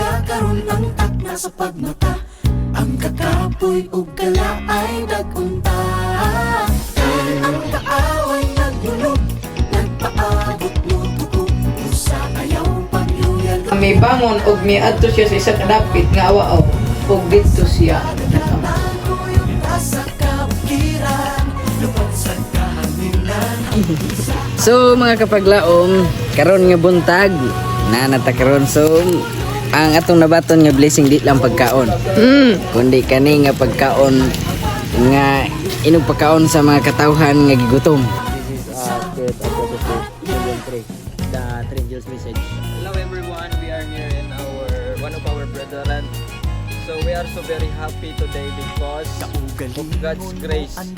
luya karon ang takna sa pagmata. Ang kakapoy ug kala ay dagunta. Ang kaaway naglulog, nagpaabot mo tuko. Usa ayaw pagluya. May bangon og may adto siya sa isa kadapit nga awa og dito siya. Sa kabukiran, lupad sa kahanginan. So mga kapaglaom, karon nga buntag na natakaron, so ang atong nabaton nga blessing di lang pagkaon, kundi kani nga pagkaon nga inog pagkaon sa mga katawhan nga gigutom. This is spirit of the three angels message. Hello everyone, we are here in one of our brethren. So we are so very happy today because of God's grace, and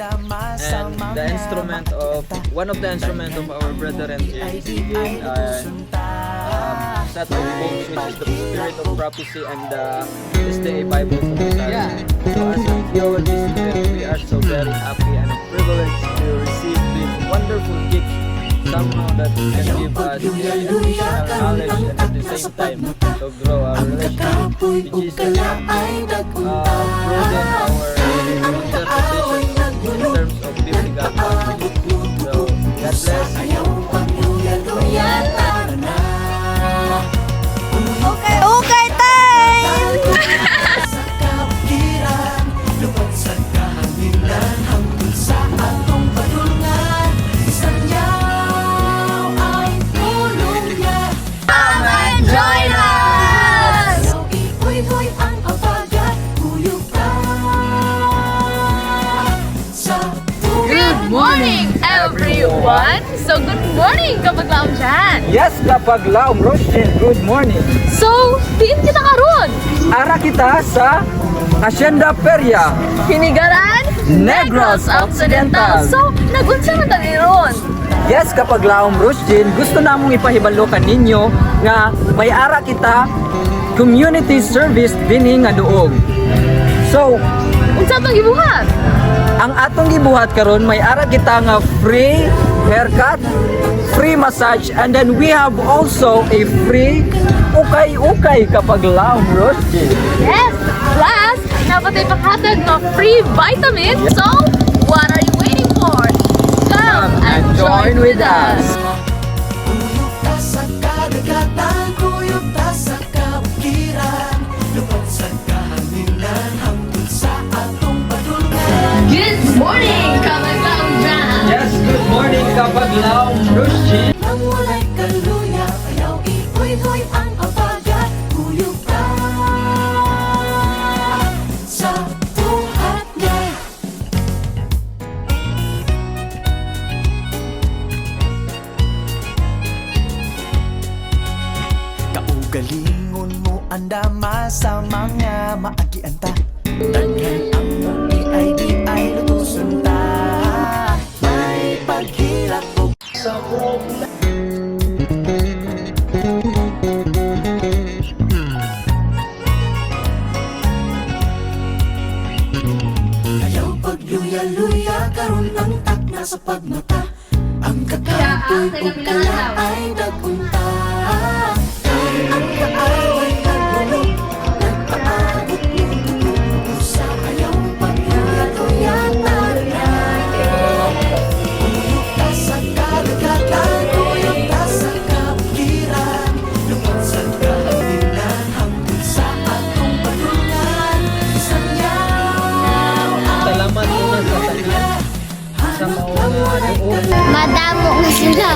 the instrument of one of the instrument of our brethren here is given set of books, which is the spirit of prophecy and the SDA Bible commentary. So as we hear this today, we are so very happy and privileged to receive this wonderful gift, somehow that can give us additional knowledge and at the same time to grow our relationship with Jesus, broaden our interpretation in terms of biblical passages. So God bless. Okay, time! Sa kabukiran, lupad sa kahanginan. Hangtod sa atong padulngan, sanyaw ay tulong niya. Come and join us! Ayaw ihoy-hoy ang abagat, kuyog ka sa Good morning, everyone! So, good morning kapag laom dyan! Yes, kapaglaom Roshin, good morning. So, diin kita karon? Ara kita sa Hacienda Feria, Hinigaran, Negros Occidental. So, nagunsa man tayo ron? Yes, kapaglaom Roshin, gusto namong ipahibalo ninyo nga may ara kita community service dinhi nga duog. So, Unsa tong gibuhat? ang atong gibuhat karon may ara kita nga free haircut, free massage, and then we have also a free ukay-ukay kapaglaom Roshin. Yes! Plus, napatay pakhatag ng free vitamins. So, what are you waiting for? Come and join with us! kuyog ka sa kadagatan, kuyog ka sa kabukiran, lupad sa kahanginan. Hangtod sa atong padulngan. Good morning, kapag laom dyan! Yes, good morning kapaglaom Roshin. Nang walay kaluya, ayaw ihoy-hoy ang abagat, kuyog ka sa buhat niya. Kaugalingon mo andama sa mga maagianta. Tangan ang mong i-ID lutusun ta. May paghilak o sa problema. Ayaw pagluya-luya karon ang takna sa pagmata. Ang kakapoy o kala ay dagunta. Ang kaaway naglulog, nagpaabot mo tuko. Usa ayaw pagluya-luya tanan. Kuyog ka sa kadagatan, kuyog ka sa kabukiran, lupad sa kahanginan. Hangtod sa atong padulngan, sanyaw ay Salamat muna sa tanan sa mauna. Madamo na sila.